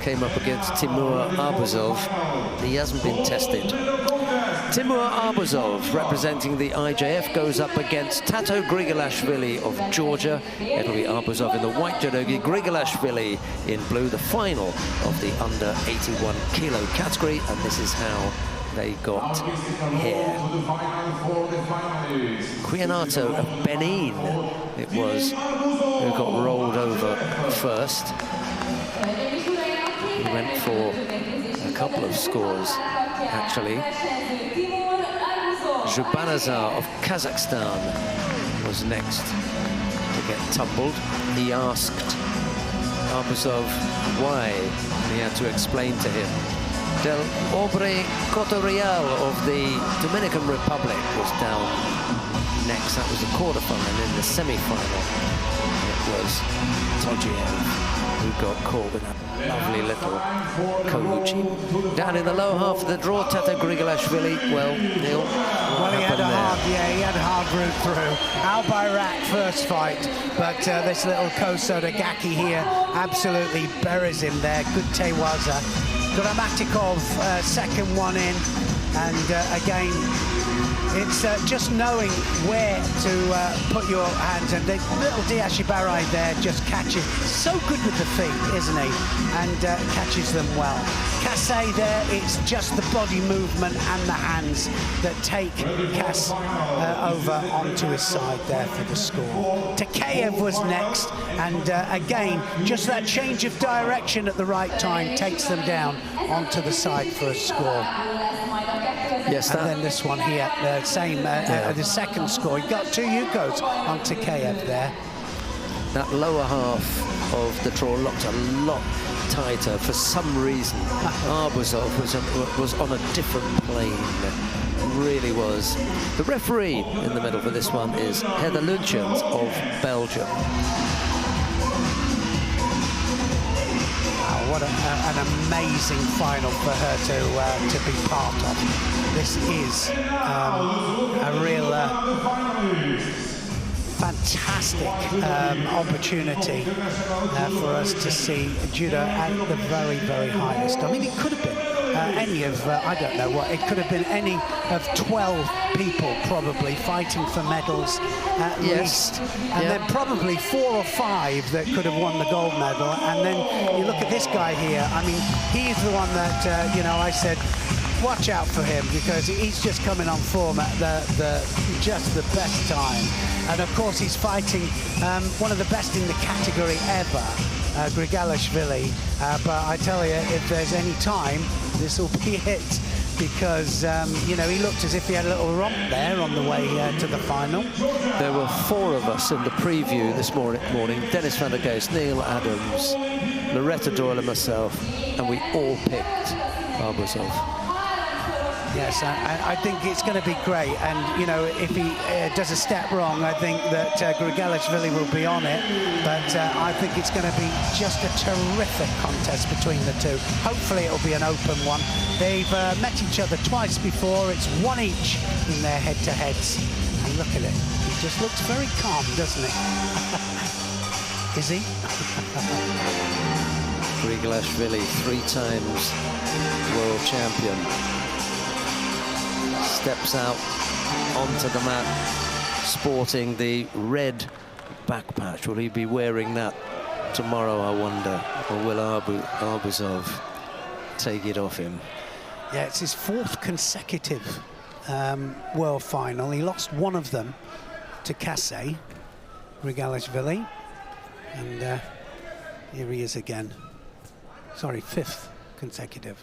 came up against Timur ARBUZOV. He hasn't been tested. Timur ARBUZOV, representing the IJF, goes up against Tato GRIGALASHVILI of Georgia. It'll be ARBUZOV in the white judogi, GRIGALASHVILI in blue, the final of the under 81 kilo category, and this is how they got here. Tato of Benin, it was, who got rolled over first. He went for a couple of scores, actually. Jubanazar of Kazakhstan was next to get tumbled. He asked ARBUZOV why, and he had to explain to him. Del Obre Cotorial of the Dominican Republic was down next. That was the quarterfinal. In the semi-final, it was Todjiev who got caught with that lovely little Kouchi. Down in the low half of the draw, Tato GRIGALASHVILI, well, Neil, he had a hard route through. Al Bayrak first fight, but this little Kosodagaki here absolutely buries him there. Good Tewaza. Gramatikov, second one in, and again, it's just knowing where to put your hands, and the little Diashibarai there just catches. So good with the feet, isn't he? And catches them well. Kasei there, it's just the body movement and the hands that take Kas over onto his side there for the score. Takeyev was next, and again, just that change of direction at the right time takes them down onto the side for a score. Yes, and then this one here, the same, the second score. He got two Yukos on Takeyev there. That lower half of the draw looked a lot tighter. For some reason, ARBUZOV was on a different plane. Really was. The referee in the middle for this one is Heather Luntjens of Belgium. What an amazing final for her to be part of. This is a real fantastic opportunity for us to see judo at the very, very highest. I mean, it could have been any of, I don't know what, it could have been any of 12 people probably fighting for medals at least. And then probably 4 or 5 that could have won the gold medal. And then you look at this guy here, I mean, he's the one that, you know, I said, watch out for him, because he's just coming on form at just the best time. And of course, he's fighting one of the best in the category ever, GRIGALASHVILI. But I tell you, if there's any time, this will be it, because you know, he looked as if he had a little romp there on the way to the final. There were 4 of us in the preview this morning: Dennis van der Geest, Neil Adams, Loretta Doyle and myself, and we all picked ARBUZOV. Yes, I think it's going to be great, and you know, if he does a step wrong, I think that GRIGALASHVILI will be on it, but I think it's going to be just a terrific contest between the two. Hopefully it'll be an open one. They've met each other twice before. It's 1 each in their head-to-heads, and look at it. He just looks very calm, doesn't he? Is he? GRIGALASHVILI, 3 times world champion, steps out onto the mat sporting the red back patch. Will he be wearing that tomorrow, I wonder, or will ARBUZOV take it off him? Yeah, it's his 4th consecutive world final. He lost 1 of them to Kasei, GRIGALASHVILI, and here he is again. Sorry, 5th consecutive.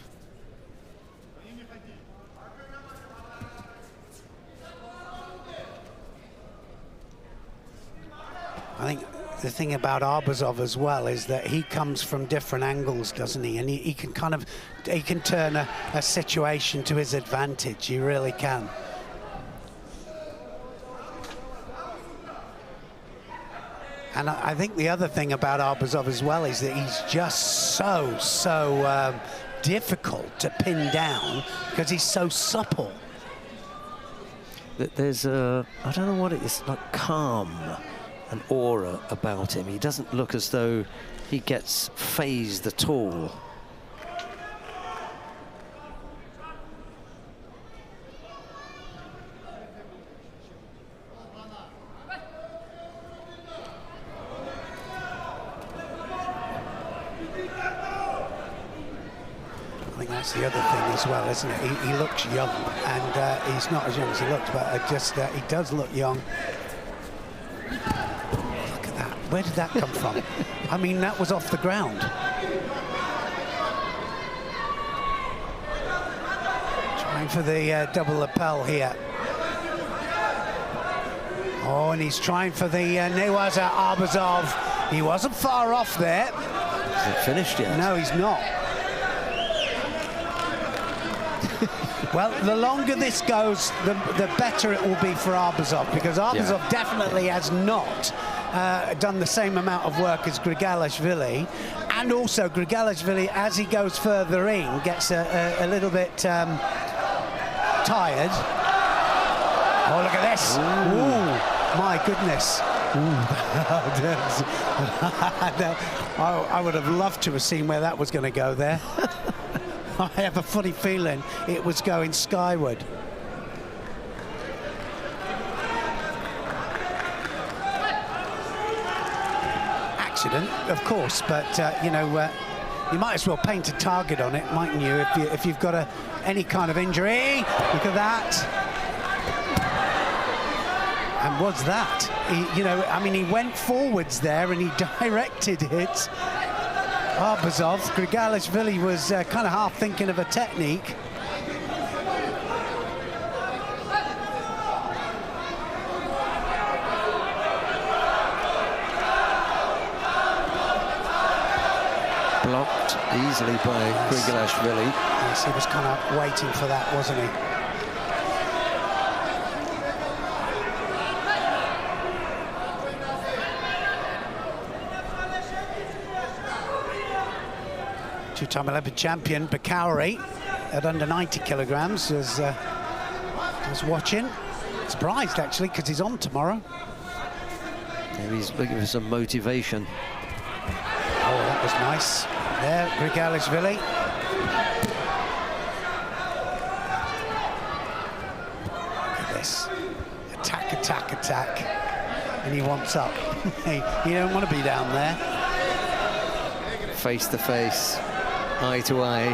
I think the thing about ARBUZOV as well is that he comes from different angles, doesn't he? And he can kind of, he can turn a situation to his advantage. He really can. And I think the other thing about ARBUZOV as well is that he's just so difficult to pin down because he's so supple. There's I don't know what it is, like calm, an aura about him. He doesn't look as though he gets phased at all I think that's the other thing as well, isn't it? He looks young, and he's not as young as he looks, but just he does look young. Look at that. Where did that come from? I mean, that was off the ground. Trying for the double lapel here. Oh, and he's trying for the Newaza ARBUZOV. He wasn't far off there. Is it finished yet? No, he's not. Well, the longer this goes, the better it will be for ARBUZOV, because ARBUZOV definitely has not done the same amount of work as GRIGALASHVILI, and also GRIGALASHVILI, as he goes further in, gets a little bit tired. Oh, look at this. Ooh, my goodness. I would have loved to have seen where that was going to go there. I have a funny feeling it was going skyward. Accident, of course, but you know, you might as well paint a target on it, mightn't you? If you've got any kind of injury. Look at that. And was that? You know, I mean, he went forwards there and he directed it. ARBUZOV, GRIGALASHVILI was kind of half thinking of a technique. Blocked easily by GRIGALASHVILI. Yes, he was kind of waiting for that, wasn't he? Two-time Olympic champion Bakari at under 90 kilograms was watching. Surprised, actually, because he's on tomorrow. Maybe he's looking for some motivation. Oh, that was nice. There, GRIGALASHVILI. Look at this. Attack, attack, attack. And he wants up. You don't want to be down there. Face to face. Eye to eye.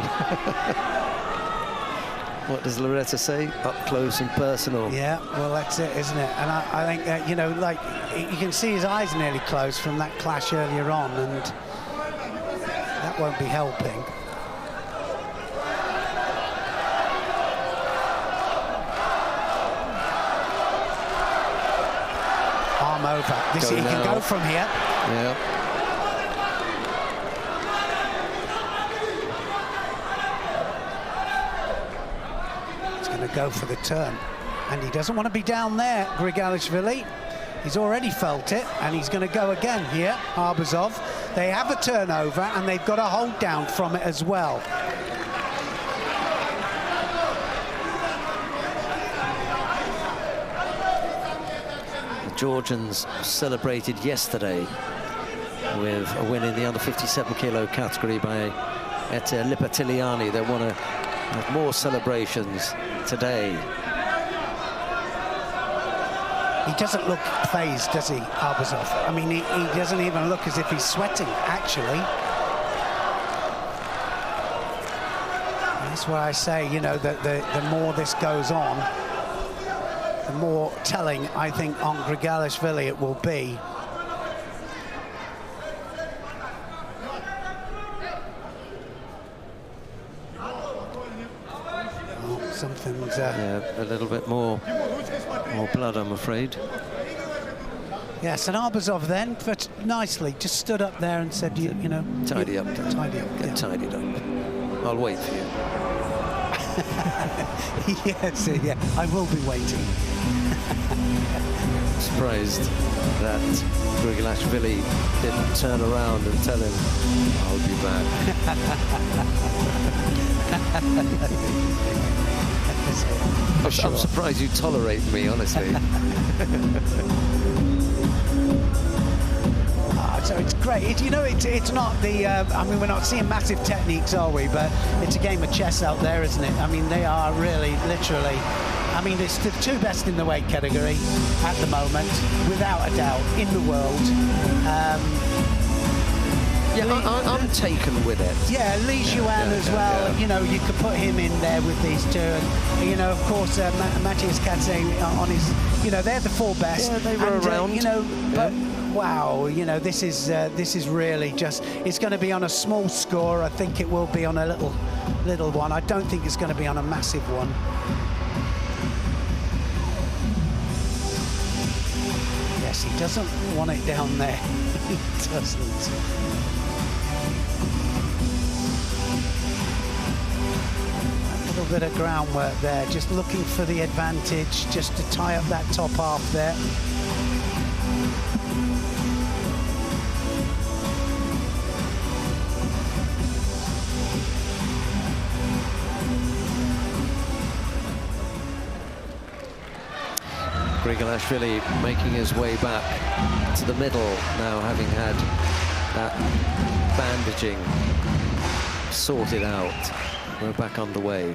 What does Loretta say? Up close and personal. Yeah, well, that's it, isn't it? And I think that, you know, like, you can see his eyes nearly closed from that clash earlier on, and that won't be helping. Arm over. This, he can go from here. Yeah. Go for the turn, and he doesn't want to be down there, GRIGALASHVILI. He's already felt it, and he's going to go again here, ARBUZOV. They have a turnover, and they've got a hold down from it as well. The Georgians celebrated yesterday with a win in the under 57 kilo category by Ete Lipatiliani. They want to have more celebrations today. He doesn't look phased, does he, ARBUZOV? I mean, he doesn't even look as if he's sweating, actually. That's why I say, you know, that the more this goes on, the more telling, I think, on GRIGALASHVILI it will be. Something's yeah, a little bit more blood, I'm afraid. Yes, and ARBUZOV then, but nicely, just stood up there and said, you know, tidy up, tidy up, get tidied up. I'll wait for you. Yes, yeah, I will be waiting. Surprised that GRIGALASHVILI didn't turn around and tell him, I'll be back. I'm surprised you tolerate me, honestly. So it's great. You know, it's not the... I mean, we're not seeing massive techniques, are we? But it's a game of chess out there, isn't it? I mean, they are really, literally... I mean, it's the two best in the weight category at the moment, without a doubt, in the world. Yeah, I'm taken with it. Yeah, Li Xuan as well. Yeah. You know, you could put him in there with these two, and you know, of course, Matthias Katze on his. You know, they're the 4 best. Yeah, they were around. You know, but wow, you know, this is really just. It's going to be on a small score. I think it will be on a little one. I don't think it's going to be on a massive one. Yes, he doesn't want it down there. He doesn't. A little bit of groundwork there, just looking for the advantage, just to tie up that top half there. GRIGALASHVILI making his way back to the middle now, having had that bandaging sorted out. We're back underway.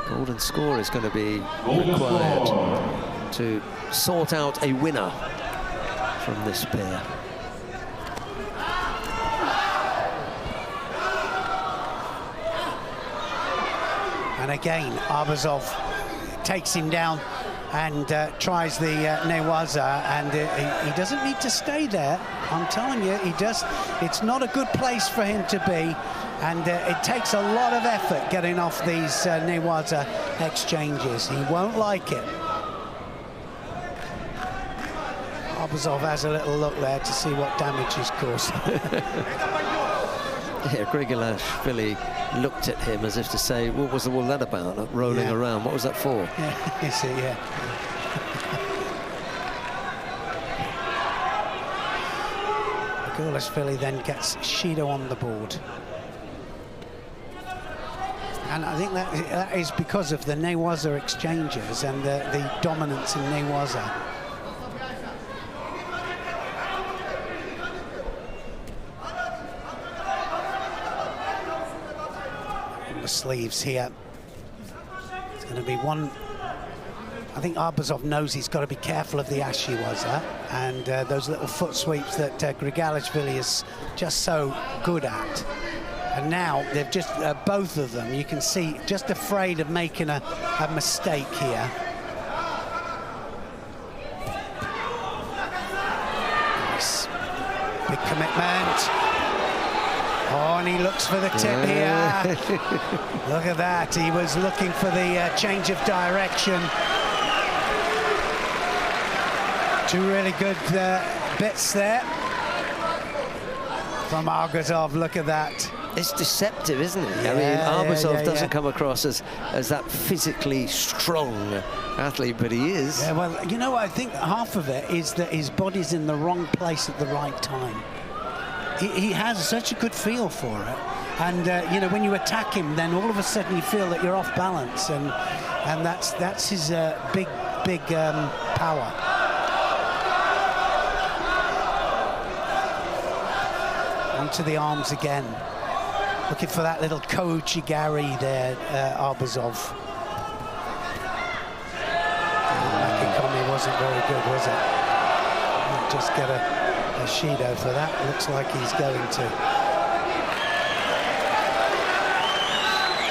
Golden score is going to be required to sort out a winner from this pair. And again, ARBUZOV takes him down and tries the Newaza, and he doesn't need to stay there. I'm telling you, he just, it's not a good place for him to be, and it takes a lot of effort getting off these Newaza exchanges. He won't like it. ARBUZOV has a little look there to see what damage he's caused. Yeah, GRIGALASHVILI looked at him as if to say, what was all that about, like rolling around? What was that for? Yeah, you see, yeah. GRIGALASHVILI then gets Shido on the board. And I think that is because of the Newaza exchanges and the dominance in Newaza. The sleeves here. It's going to be one. I think ARBUZOV knows he's got to be careful of the Ashiwaza and those little foot sweeps that GRIGALASHVILI is just so good at. And now they've just both of them, you can see, just afraid of making a mistake here. Nice. Big commitment. Oh, and he looks for the tip here. Look at that. He was looking for the change of direction. Two really good bits there from ARBUZOV. Look at that. It's deceptive, isn't it? Yeah, I mean, ARBUZOV doesn't yeah. come across as that physically strong athlete, but he is. Yeah, well, you know, I think half of it is that his body's in the wrong place at the right time. He has such a good feel for it, and you know, when you attack him, then all of a sudden you feel that you're off balance, and that's his big power. Onto the arms again, looking for that little Kochigari there, ARBUZOV. Makikomi wasn't very good, was it? Just get a Shido for that. Looks like he's going to.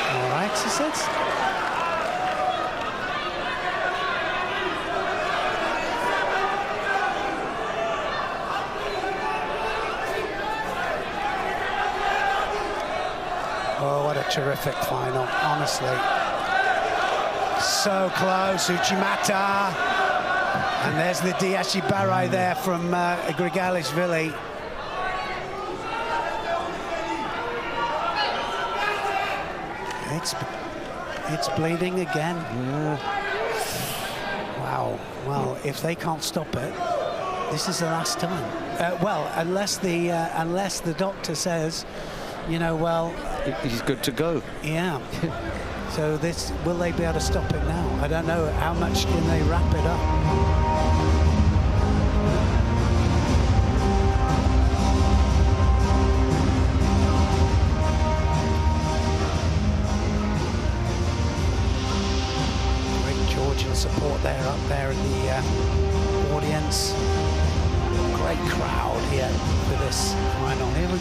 All right, he says. Oh, what a terrific final, honestly. So close, Uchimata. And there's the Diashibarai there from GRIGALASHVILI. It's bleeding again. Yeah. Wow. Well, if they can't stop it, this is the last time. Well, unless the doctor says, you know, well, he's good to go. Yeah. So will they be able to stop it now? I don't know. How much can they wrap it up?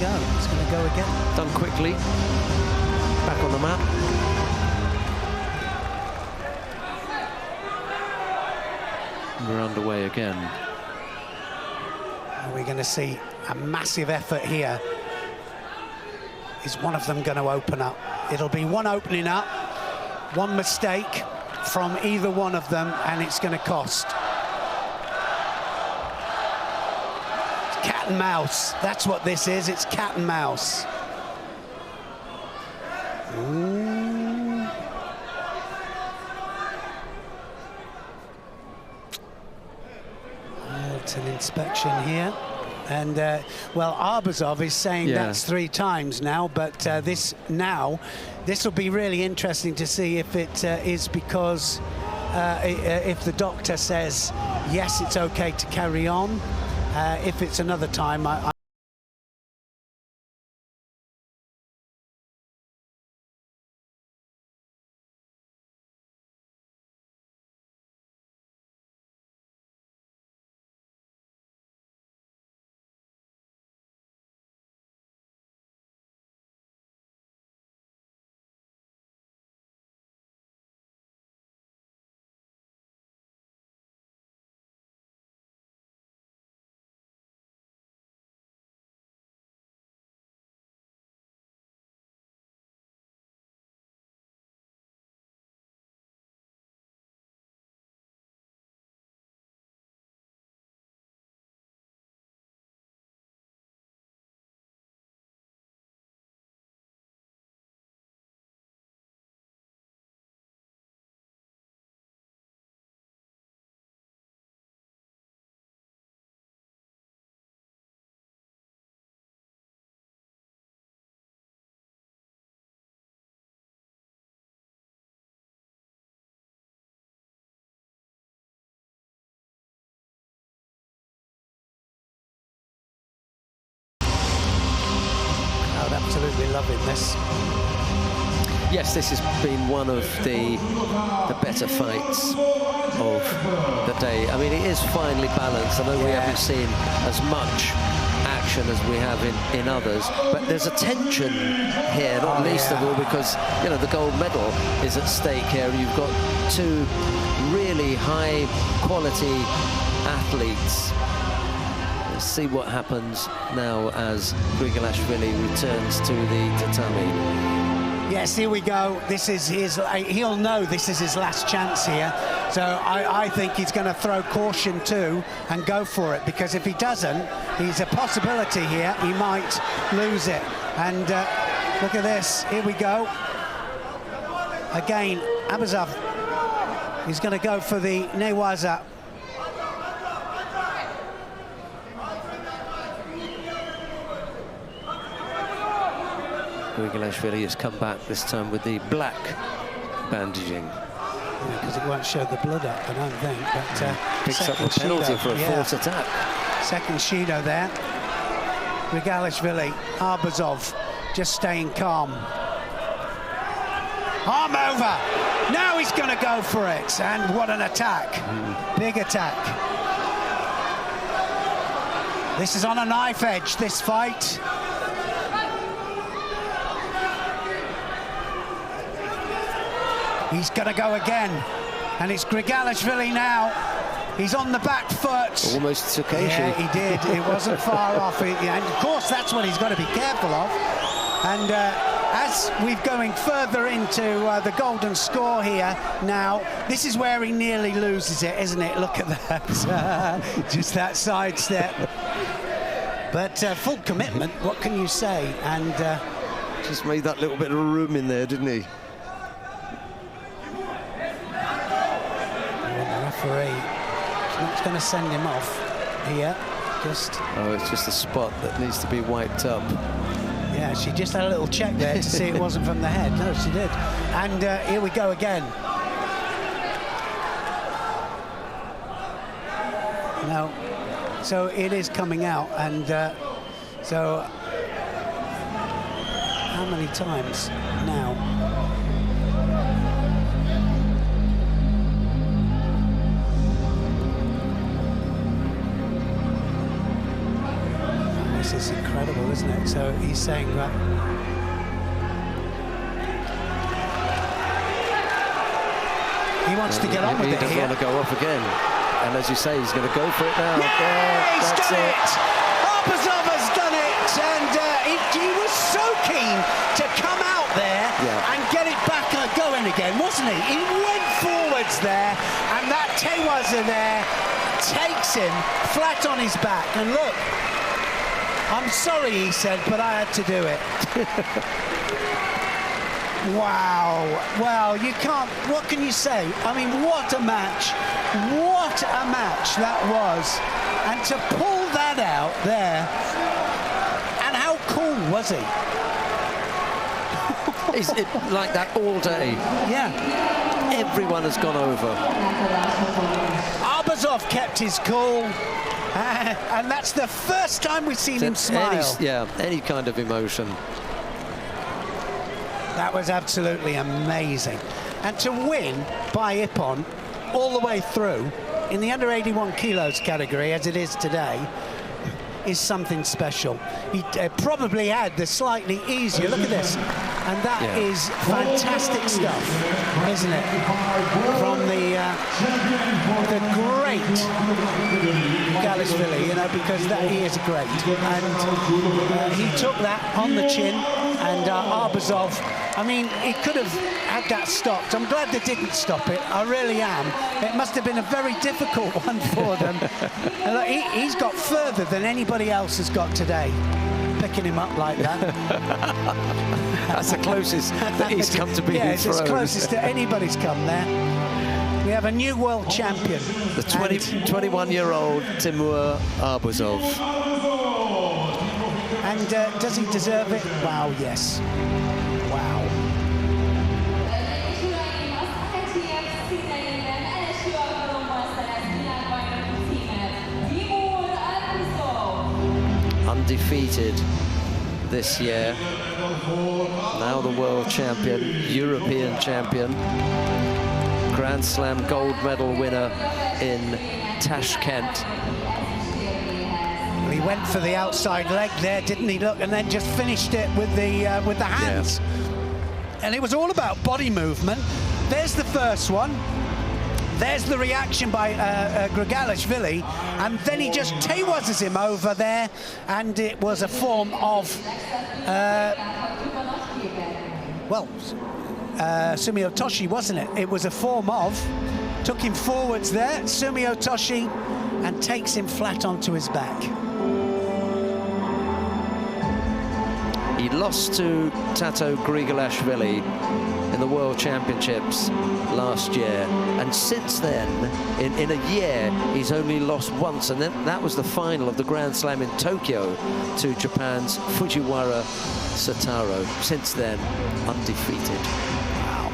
go. He's going to go again. Done quickly. Back on the mat. We're underway again. Are we going to see a massive effort here? Is one of them going to open up? It'll be one opening up, one mistake from either one of them, and it's going to cost. It's cat and mouse. That's what this is. It's cat and mouse. Ooh. It's an inspection here. And, well, ARBUZOV is saying that's 3 times now, but this will be really interesting to see if it is because if the doctor says, yes, it's okay to carry on. If it's another time, absolutely loving this. Yes, this has been one of the better fights of the day. I mean, it is finely balanced. I know we haven't seen as much action as we have in others, but there's a tension here, not least of all because, you know, the gold medal is at stake here. You've got 2 really high-quality athletes. See what happens now as GRIGALASHVILI returns to the tatami. Yes, here we go. This is his, he'll know this is his last chance here. So I think he's going to throw caution too and go for it, because if he doesn't, he's a possibility here. He might lose it. And look at this. Here we go. Again, ARBUZOV. He's going to go for the newaza. GRIGALASHVILI has come back this time with the black bandaging. Because it won't show the blood up, I don't think. But picks up a penalty for a false attack. Second Shido there. GRIGALASHVILI, ARBUZOV just staying calm. Arm over. Now he's going to go for it. And what an attack. Big attack. This is on a knife edge, this fight. He's going to go again, and it's GRIGALASHVILI now. He's on the back foot. Almost took Asia. Yeah, he did. It wasn't far off. And of course, that's what he's got to be careful of. And as we're going further into the golden score here now, this is where he nearly loses it, isn't it? Look at that. Just that sidestep. But full commitment, what can you say? And just made that little bit of room in there, didn't he? He's not going to send him off here. Oh, it's just a spot that needs to be wiped up. Yeah, she just had a little check there to see it wasn't from the head. No, she did. And here we go again. No, so it is coming out, and so how many times now? This is incredible, isn't it? So he's saying that. He wants to get on with it. He doesn't want to go off again. And as you say, he's going to go for it now. Yeah, he's done it! ARBUZOV has done it! And he was so keen to come out there and get it back going again, wasn't he? He went forwards there, and that Tewaza there takes him flat on his back. And look, I'm sorry, he said, but I had to do it. Wow. Well, you can't... What can you say? I mean, what a match. What a match that was. And to pull that out there... And how cool was he? He's like that all day. Yeah. Everyone has gone over. ARBUZOV kept his cool. And that's the first time we've seen him smile. Any kind of emotion. That was absolutely amazing. And to win by Ippon all the way through in the under 81 kilos category, as it is today, is something special. He probably had the slightly easier, look at this, and that is fantastic stuff, isn't it? From the great GRIGALASHVILI, you know, because he is great. And he took that on the chin, and ARBUZOV, I mean, he could have had that stopped. I'm glad they didn't stop it. I really am. It must have been a very difficult one for them. And look, he's got further than anybody else has got today, picking him up like that. That's the closest that he's come to being thrown. It's as closest to anybody's come there. We have a new world champion. The 21-year-old Timur ARBUZOV. And does he deserve it? Wow, yes. Wow. Undefeated this year. Now the world champion, European champion, Grand Slam gold medal winner in Tashkent. He went for the outside leg there, didn't he? Look, and then just finished it with the hands. And it was all about body movement. There's the first one. There's the reaction by GRIGALASHVILI, and then he just Tewazes him over there, and it was a form of, Sumiotoshi, wasn't it? It was a form of, took him forwards there, Sumiotoshi, and takes him flat onto his back. He lost to Tato GRIGALASHVILI in the World Championships last year, and since then, in a year, he's only lost once, and then that was the final of the Grand Slam in Tokyo to Japan's Fujiwara Sataro. Since then, undefeated. Wow.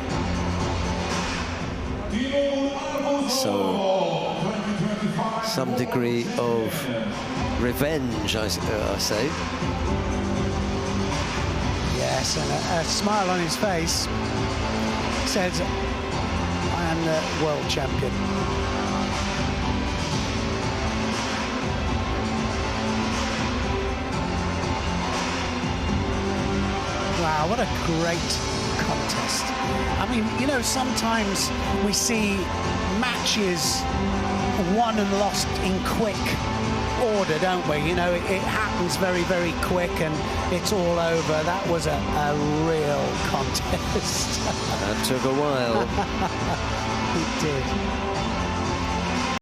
So, some degree of revenge, I say. Yes, and a smile on his face says, I am the world champion. Wow, what a great contest. I mean, you know, sometimes we see matches won and lost in quick order, don't we? You know, it happens very, very quick and it's all over. That was a real contest. That took a while. It did.